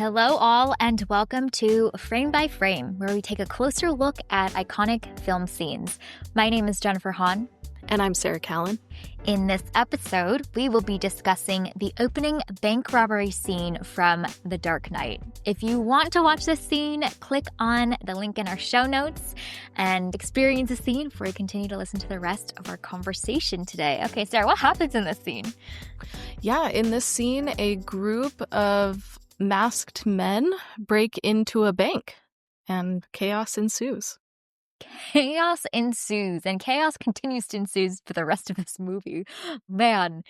Hello, all, and welcome to Frame by Frame, where we take a closer look at iconic film scenes. My name is Jennifer Hahn. And I'm Sarah Callan. In this episode, we will be discussing the opening bank robbery scene from The Dark Knight. If you want to watch this scene, click on the link in our show notes and experience the scene before you continue to listen to the rest of our conversation today. Okay, Sarah, what happens in this scene? Yeah, in this scene, a group of masked men break into a bank and chaos ensues. Chaos ensues, and chaos continues to ensue for the rest of this movie. Man,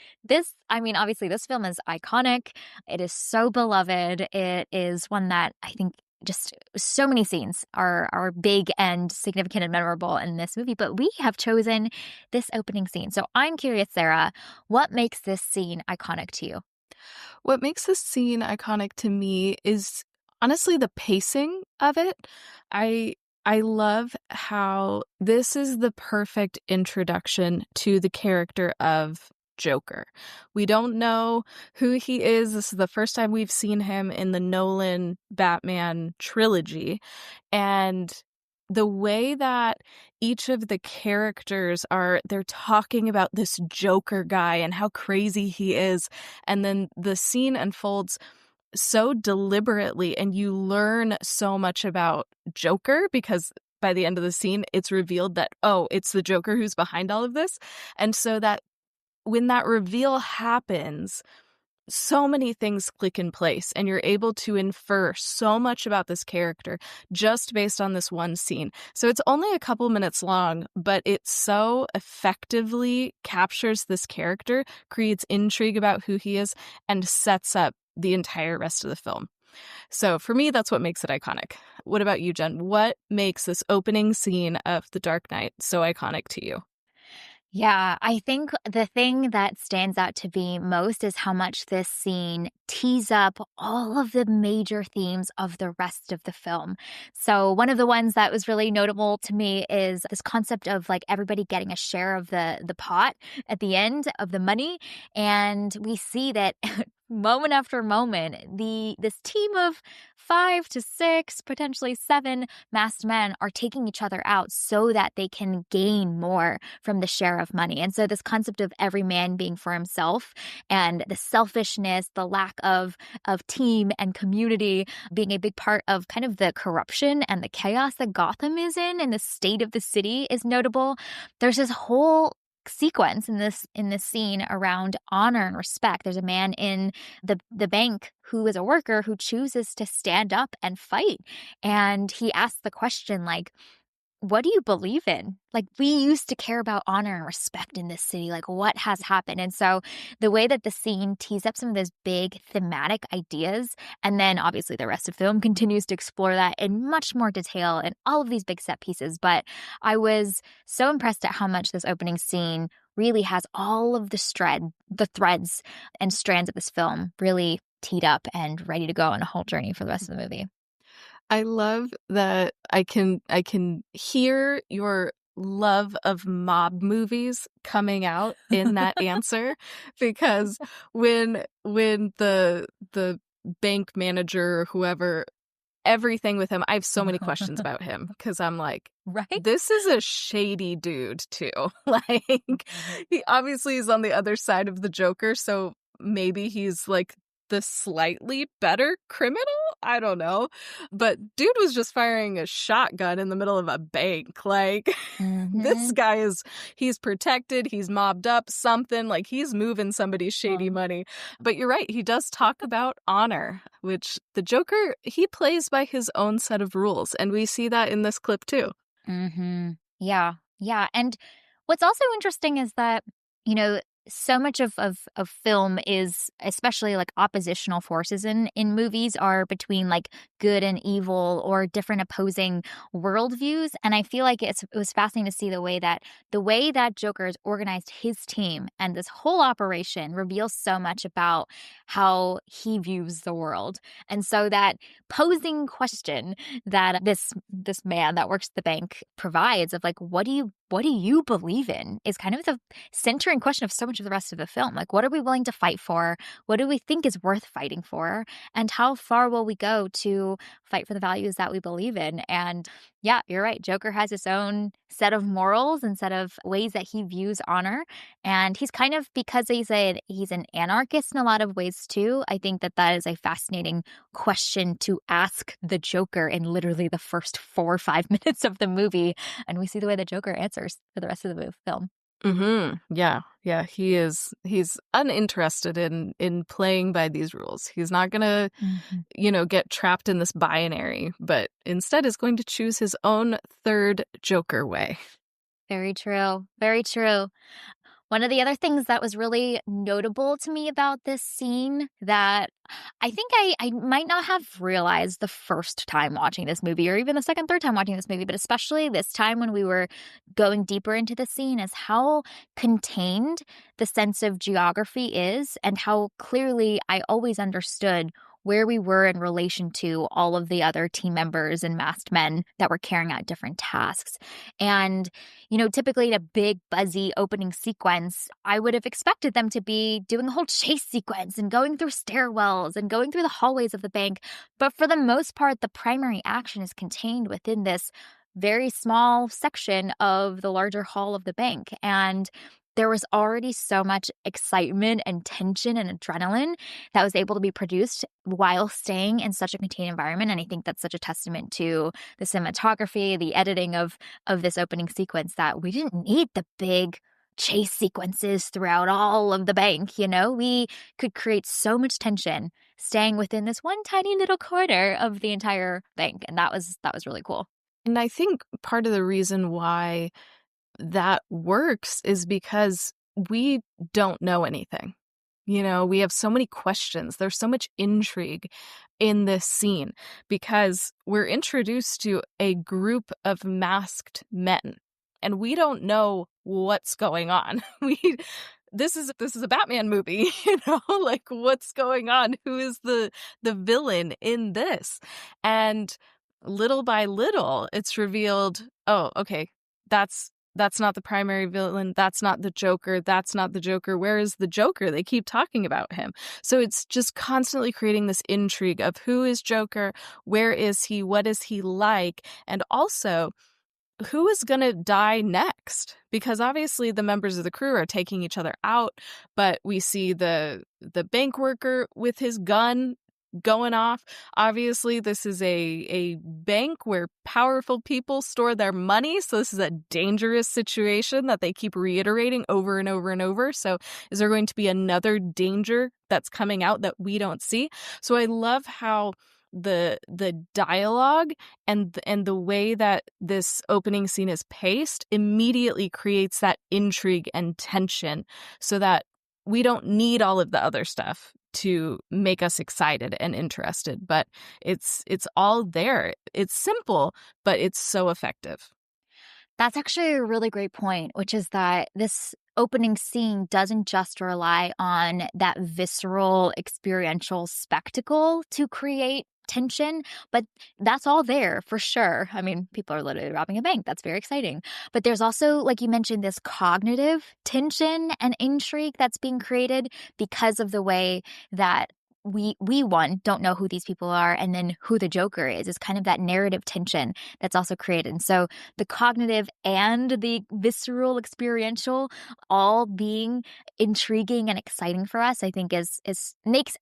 obviously this film is iconic. It is so beloved. It is one that I think just so many scenes are big and significant and memorable in this movie, but we have chosen this opening scene. So I'm curious, Sarah, what makes this scene iconic to you? What makes this scene iconic to me is honestly the pacing of it. I love how this is the perfect introduction to the character of Joker. We don't know who he is. This is the first time we've seen him in the Nolan Batman trilogy. And the way that each of the characters they're talking about this Joker guy and how crazy he is. And then the scene unfolds so deliberately, and you learn so much about Joker because by the end of the scene, it's revealed that, oh, it's the Joker who's behind all of this. And so that when that reveal happens, so many things click in place and you're able to infer so much about this character just based on this one scene. So it's only a couple minutes long, but it so effectively captures this character, creates intrigue about who he is, and sets up the entire rest of the film. So for me, that's what makes it iconic. What about you, Jen? What makes this opening scene of The Dark Knight so iconic to you? Yeah, I think the thing that stands out to me most is how much this scene tees up all of the major themes of the rest of the film. So one of the ones that was really notable to me is this concept of like everybody getting a share of the pot at the end of the money. And we see that moment after moment, this team of 5 to 6, potentially 7 masked men are taking each other out so that they can gain more from the share of money. And so this concept of every man being for himself and the selfishness, the lack of team and community being a big part of kind of the corruption and the chaos that Gotham is in and the state of the city is notable. There's this whole sequence in this scene around honor and respect. There's a man in the bank who is a worker who chooses to stand up and fight, and he asks the question like, what do you believe in? Like, we used to care about honor and respect in this city. Like, what has happened? And so the way that the scene tees up some of those big thematic ideas, and then obviously the rest of the film continues to explore that in much more detail and all of these big set pieces. But I was so impressed at how much this opening scene really has all of the threads and strands of this film really teed up and ready to go on a whole journey for the rest of the movie. I love that I can hear your love of mob movies coming out in that answer, because when the bank manager or whoever, everything with him, I have so many questions about him because I'm like, right? This is a shady dude too. Like, he obviously is on the other side of the Joker, so maybe he's like the slightly better criminal? I don't know. But dude was just firing a shotgun in the middle of a bank. Like, this guy he's protected, he's mobbed up, something. Like, he's moving somebody's shady money. But you're right, he does talk about honor, which the Joker, he plays by his own set of rules. And we see that in this clip too. Mm-hmm. Yeah. And what's also interesting is that, so much of film is, especially like oppositional forces in movies, are between like good and evil or different opposing worldviews. And I feel like it was fascinating to see the way that Joker has organized his team, and this whole operation reveals so much about how he views the world. And so that posing question that this man that works at the bank provides of like, what do you what do you believe in is kind of the centering question of so much of the rest of the film. Like, what are we willing to fight for? What do we think is worth fighting for? And how far will we go to fight for the values that we believe in? And yeah, you're right. Joker has his own set of morals and set of ways that he views honor. And he's kind of, because he's an anarchist in a lot of ways too. I think that that is a fascinating question to ask the Joker in literally the first 4 or 5 minutes of the movie, and we see the way the Joker answers for the rest of the film. Yeah. Yeah, he's uninterested in playing by these rules. He's not gonna, Mhm. get trapped in this binary, but instead is going to choose his own third Joker way. Very true. Very true. One of the other things that was really notable to me about this scene that I think I might not have realized the first time watching this movie or even the second, third time watching this movie, but especially this time when we were going deeper into the scene is how contained the sense of geography is and how clearly I always understood where we were in relation to all of the other team members and masked men that were carrying out different tasks. And typically in a big, buzzy opening sequence, I would have expected them to be doing a whole chase sequence and going through stairwells and going through the hallways of the bank. But for the most part, the primary action is contained within this very small section of the larger hall of the bank. And there was already so much excitement and tension and adrenaline that was able to be produced while staying in such a contained environment. And I think that's such a testament to the cinematography, the editing of this opening sequence, that we didn't need the big chase sequences throughout all of the bank. We could create so much tension staying within this one tiny little corner of the entire bank. And that was really cool. And I think part of the reason why that works is because we don't know anything. We have so many questions. There's so much intrigue in this scene because we're introduced to a group of masked men and we don't know what's going on. This is a Batman movie, like what's going on? Who is the villain in this? And little by little, it's revealed, oh, okay, that's not the primary villain. That's not the Joker. That's not the Joker. Where is the Joker? They keep talking about him. So it's just constantly creating this intrigue of who is Joker? Where is he? What is he like? And also, who is going to die next? Because obviously the members of the crew are taking each other out, but we see the bank worker with his gun going off. Obviously, this is a bank where powerful people store their money, so this is a dangerous situation that they keep reiterating over and over and over. So is there going to be another danger that's coming out that we don't see? So I love how the dialogue and the way that this opening scene is paced immediately creates that intrigue and tension so that we don't need all of the other stuff to make us excited and interested, but it's all there. It's simple, but it's so effective. That's actually a really great point, which is that this opening scene doesn't just rely on that visceral experiential spectacle to create tension, but that's all there for sure. I mean, people are literally robbing a bank. That's very exciting. But there's also, like you mentioned, this cognitive tension and intrigue that's being created because of the way that we one don't know who these people are, and then who the Joker is kind of that narrative tension that's also created. And so the cognitive and the visceral experiential all being intriguing and exciting for us, I think is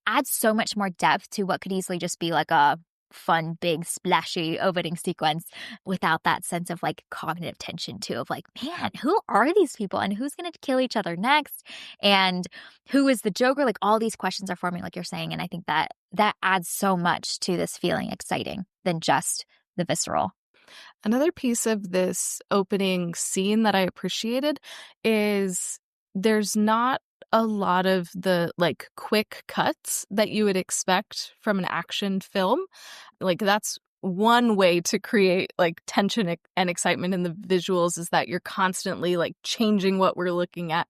adds so much more depth to what could easily just be like a fun, big, splashy opening sequence without that sense of like cognitive tension too, of like, man, who are these people and who's going to kill each other next? And who is the Joker? Like all these questions are forming, like you're saying. And I think that adds so much to this feeling exciting than just the visceral. Another piece of this opening scene that I appreciated is there's not a lot of the like quick cuts that you would expect from an action film. Like that's one way to create like tension and excitement in the visuals is that you're constantly like changing what we're looking at.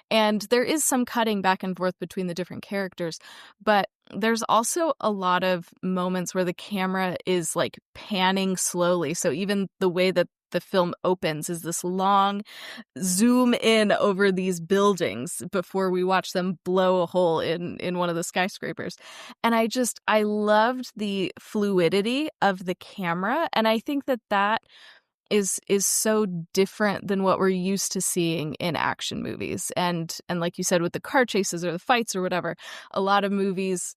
And there is some cutting back and forth between the different characters, but there's also a lot of moments where the camera is like panning slowly. So even the way that the film opens is this long zoom in over these buildings before we watch them blow a hole in one of the skyscrapers. And I loved the fluidity of the camera, and I think that is so different than what we're used to seeing in action movies. And like you said, with the car chases or the fights or whatever, a lot of movies,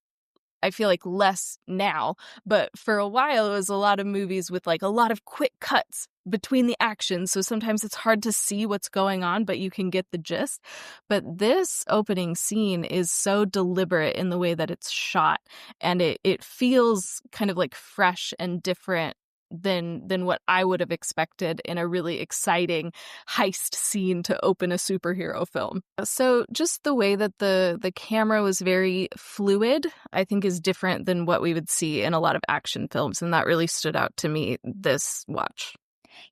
I feel like less now, but for a while it was a lot of movies with like a lot of quick cuts between the action. So sometimes it's hard to see what's going on, but you can get the gist. But this opening scene is so deliberate in the way that it's shot, and it feels kind of like fresh and different than what I would have expected in a really exciting heist scene to open a superhero film. So just the way that the camera was very fluid, I think is different than what we would see in a lot of action films, and that really stood out to me this watch.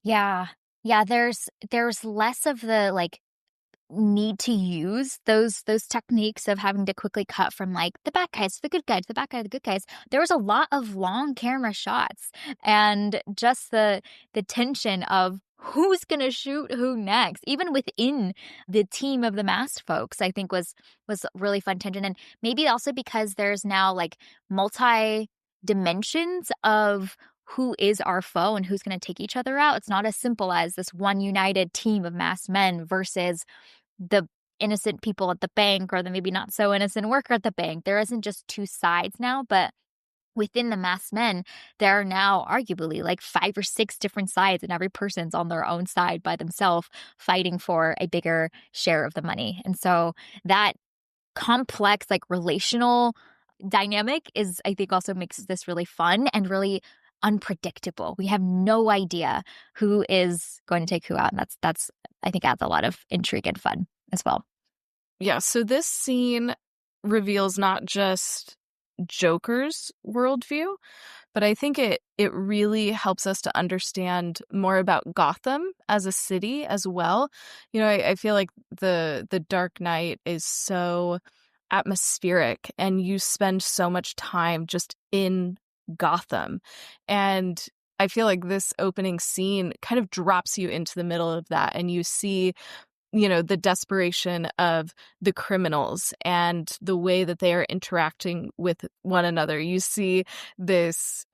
Yeah. Yeah, there's less of the, like, need to use those techniques of having to quickly cut from, like, the bad guys to the good guys, the bad guy to the good guys. There was a lot of long camera shots, and just the tension of who's gonna shoot who next, even within the team of the masked folks, I think was really fun tension. And maybe also because there's now, like, multi dimensions of who is our foe and who's gonna take each other out. It's not as simple as this one united team of masked men versus the innocent people at the bank or the maybe not so innocent worker at the bank. There isn't just two sides now, but within the masked men, there are now arguably like 5 or 6 different sides, and every person's on their own side by themselves fighting for a bigger share of the money. And so that complex, like, relational dynamic is, I think, also makes this really fun and really unpredictable. We have no idea who is going to take who out, and that's I think adds a lot of intrigue and fun as well. Yeah, so this scene reveals not just Joker's worldview, but I think it really helps us to understand more about Gotham as a city as well. You know, I feel like the Dark Knight is so atmospheric, and you spend so much time just in Gotham. And I feel like this opening scene kind of drops you into the middle of that, and you see, you know, the desperation of the criminals and the way that they are interacting with one another. You see this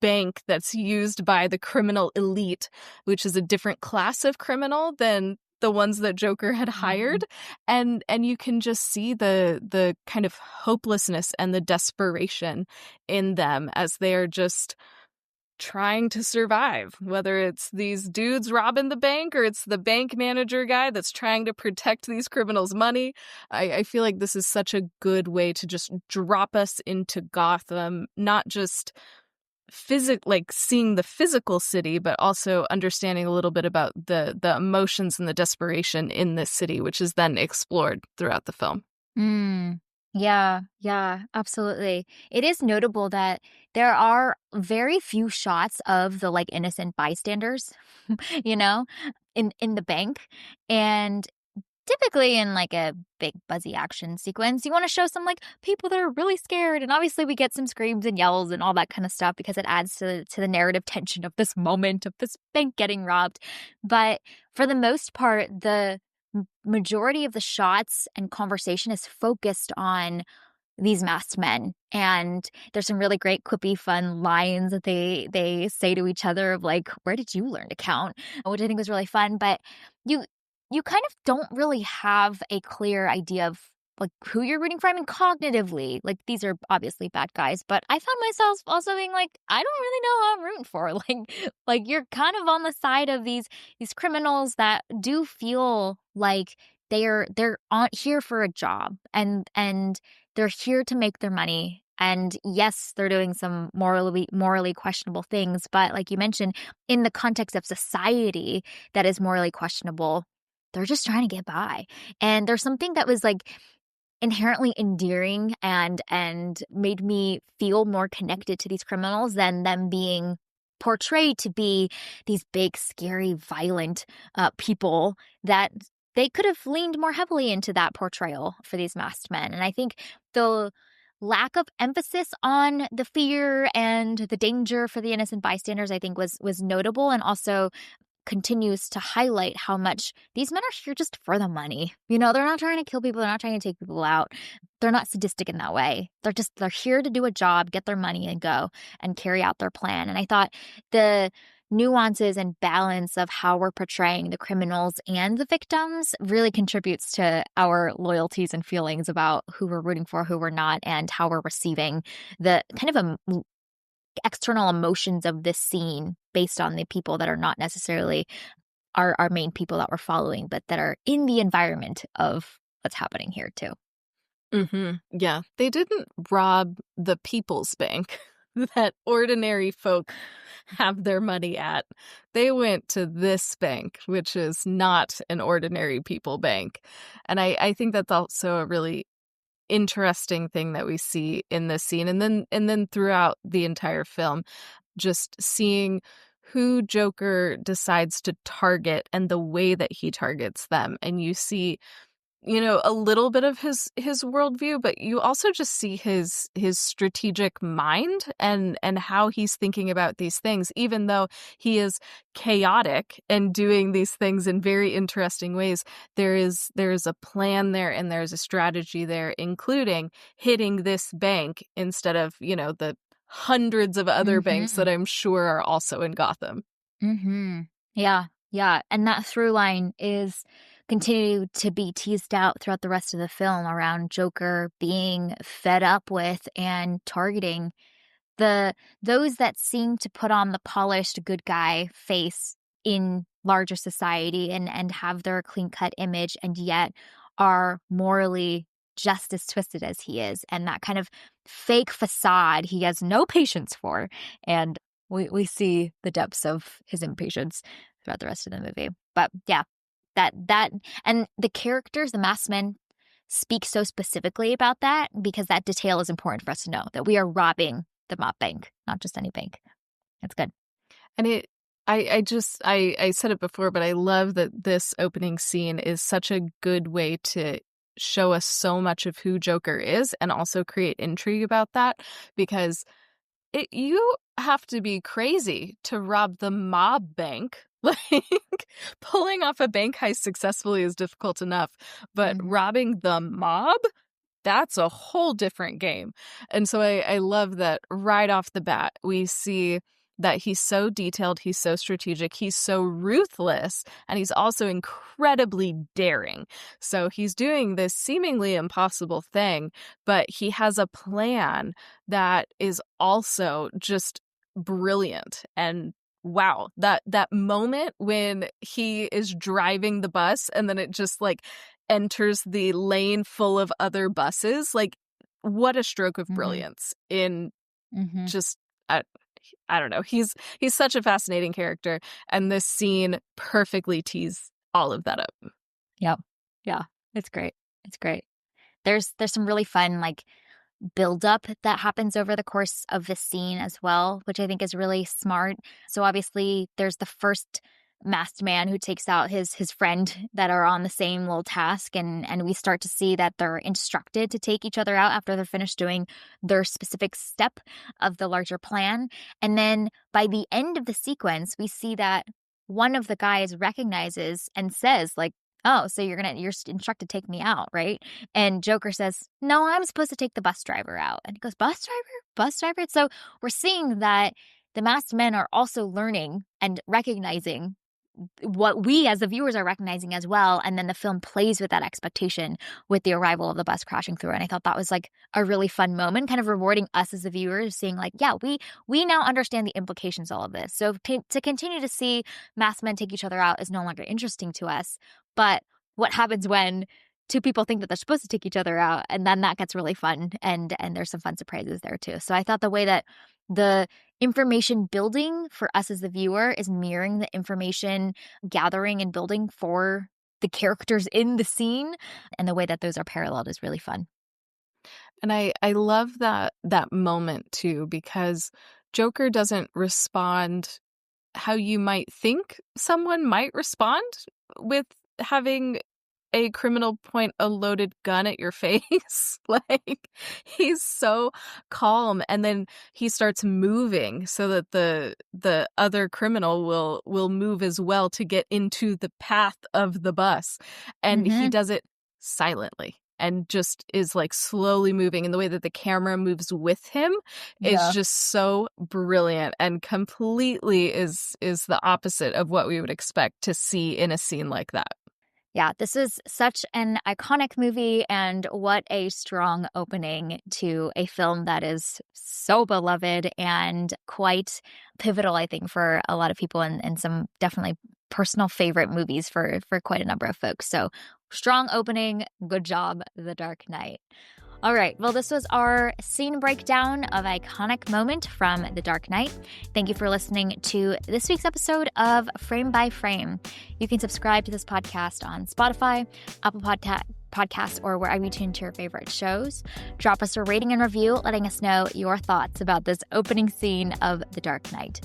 bank that's used by the criminal elite, which is a different class of criminal than the ones that Joker had Mhm. hired. And you can just see the kind of hopelessness and the desperation in them as they are just trying to survive, whether it's these dudes robbing the bank or it's the bank manager guy that's trying to protect these criminals' money. I feel like this is such a good way to just drop us into Gotham, not just like seeing the physical city, but also understanding a little bit about the emotions and the desperation in this city, which is then explored throughout the film. Mm. Yeah, yeah, absolutely. It is notable that there are very few shots of the, like, innocent bystanders, you know, in the bank. And typically in, like, a big buzzy action sequence, you wanna show some, like, people that are really scared, and obviously we get some screams and yells and all that kinda stuff because it adds to the narrative tension of this moment of this bank getting robbed. But for the most part, the majority of the shots and conversation is focused on these masked men, and there's some really great quippy fun lines that they say to each other of like, "Where did you learn to count?" Which I think was really fun. But you you kind of don't really have a clear idea of, like, who you're rooting for. I mean, cognitively, like, these are obviously bad guys, but I found myself also being like, I don't really know who I'm rooting for. Like you're kind of on the side of these criminals that do feel like they're on here for a job, and they're here to make their money. And yes, they're doing some morally questionable things, but like you mentioned, in the context of society that is morally questionable, they're just trying to get by. And there's something that was, like, inherently endearing and made me feel more connected to these criminals than them being portrayed to be these big, scary, violent people that they could have leaned more heavily into that portrayal for these masked men. And I think the lack of emphasis on the fear and the danger for the innocent bystanders, I think was notable, and also continues to highlight how much these men are here just for the money. They're not trying to kill people, they're not trying to take people out. They're not sadistic in that way. They're here to do a job, get their money and go and carry out their plan. And I thought the nuances and balance of how we're portraying the criminals and the victims really contributes to our loyalties and feelings about who we're rooting for, who we're not, and how we're receiving the kind of external emotions of this scene based on the people that are not necessarily our main people that we're following, but that are in the environment of what's happening here too. Yeah, they didn't rob the people's bank that ordinary folk have their money at. They went to this bank, which is not an ordinary people bank. And I think that's also a really interesting thing that we see in this scene, and then throughout the entire film, just seeing who Joker decides to target and the way that he targets them. And you see, a little bit of his worldview, but you also just see his strategic mind and how he's thinking about these things, even though he is chaotic and doing these things in very interesting ways. There is a plan there, and there's a strategy there, including hitting this bank instead of, the hundreds of other banks that Mhm. I'm sure are also in Gotham. Mhm. Yeah. Yeah, and that through line is continued to be teased out throughout the rest of the film around Joker being fed up with and targeting the those that seem to put on the polished good guy face in larger society and have their clean-cut image, and yet are morally just as twisted as he is, and that kind of fake facade he has no patience for, and we see the depths of his impatience throughout the rest of the movie. But yeah, that and the characters, the masked men, speak so specifically about that because that detail is important for us to know that we are robbing the mob bank, not just any bank. That's good. And I said it before, but I love that this opening scene is such a good way to show us so much of who Joker is and also create intrigue about that, because you have to be crazy to rob the mob bank. Like, pulling off a bank heist successfully is difficult enough, but Mhm. robbing the mob? That's a whole different game. And so I love that right off the bat, we see that he's so detailed, he's so strategic, he's so ruthless, and he's also incredibly daring. So he's doing this seemingly impossible thing, but he has a plan that is also just brilliant. And wow, that moment when he is driving the bus and then it just like enters the lane full of other buses, like, what a stroke of Mhm. brilliance in Mhm. just I, I don't know. He's such a fascinating character, and this scene perfectly tees all of that up. Yep. Yeah. It's great. It's great. There's some really fun, like, buildup that happens over the course of this scene as well, which I think is really smart. So obviously there's the first masked man who takes out his friend that are on the same little task, and we start to see that they're instructed to take each other out after they're finished doing their specific step of the larger plan. And then by the end of the sequence, we see that one of the guys recognizes and says, like, "Oh, so you're instructed to take me out, right?" And Joker says, "No, I'm supposed to take the bus driver out." And he goes, "Bus driver? Bus driver?" So we're seeing that the masked men are also learning and recognizing what we as the viewers are recognizing as well. And then the film plays with that expectation with the arrival of the bus crashing through. And I thought that was like a really fun moment, kind of rewarding us as the viewers, seeing like, yeah, we now understand the implications of all of this. So to continue to see masked men take each other out is no longer interesting to us. But what happens when two people think that they're supposed to take each other out, and then that gets really fun, and there's some fun surprises there too. So I thought the way that the information building for us as the viewer is mirroring the information gathering and building for the characters in the scene, and the way that those are paralleled is really fun. And I love that moment too, because Joker doesn't respond how you might think someone might respond with having a criminal point a loaded gun at your face. Like, he's so calm, and then he starts moving so that the other criminal will move as well to get into the path of the bus. And he Mhm. does it silently and just is like slowly moving, and the way that the camera moves with him is Yeah. just so brilliant and completely is the opposite of what we would expect to see in a scene like that. Yeah, this is such an iconic movie, and what a strong opening to a film that is so beloved and quite pivotal, I think, for a lot of people, and some definitely personal favorite movies for quite a number of folks. So strong opening, good job, The Dark Knight. All right. Well, this was our scene breakdown of iconic moment from The Dark Knight. Thank you for listening to this week's episode of Frame by Frame. You can subscribe to this podcast on Spotify, Apple Podcasts, or wherever you tune to your favorite shows. Drop us a rating and review, letting us know your thoughts about this opening scene of The Dark Knight.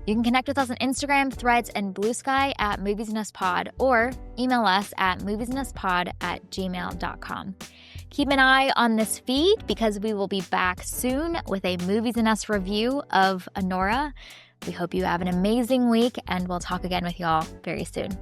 You can connect with us on Instagram, Threads, and Blue Sky at Movies and Us Pod, or email us at moviesanduspod@gmail.com. Keep an eye on this feed because we will be back soon with a Movies and Us review of Anora. We hope you have an amazing week, and we'll talk again with y'all very soon.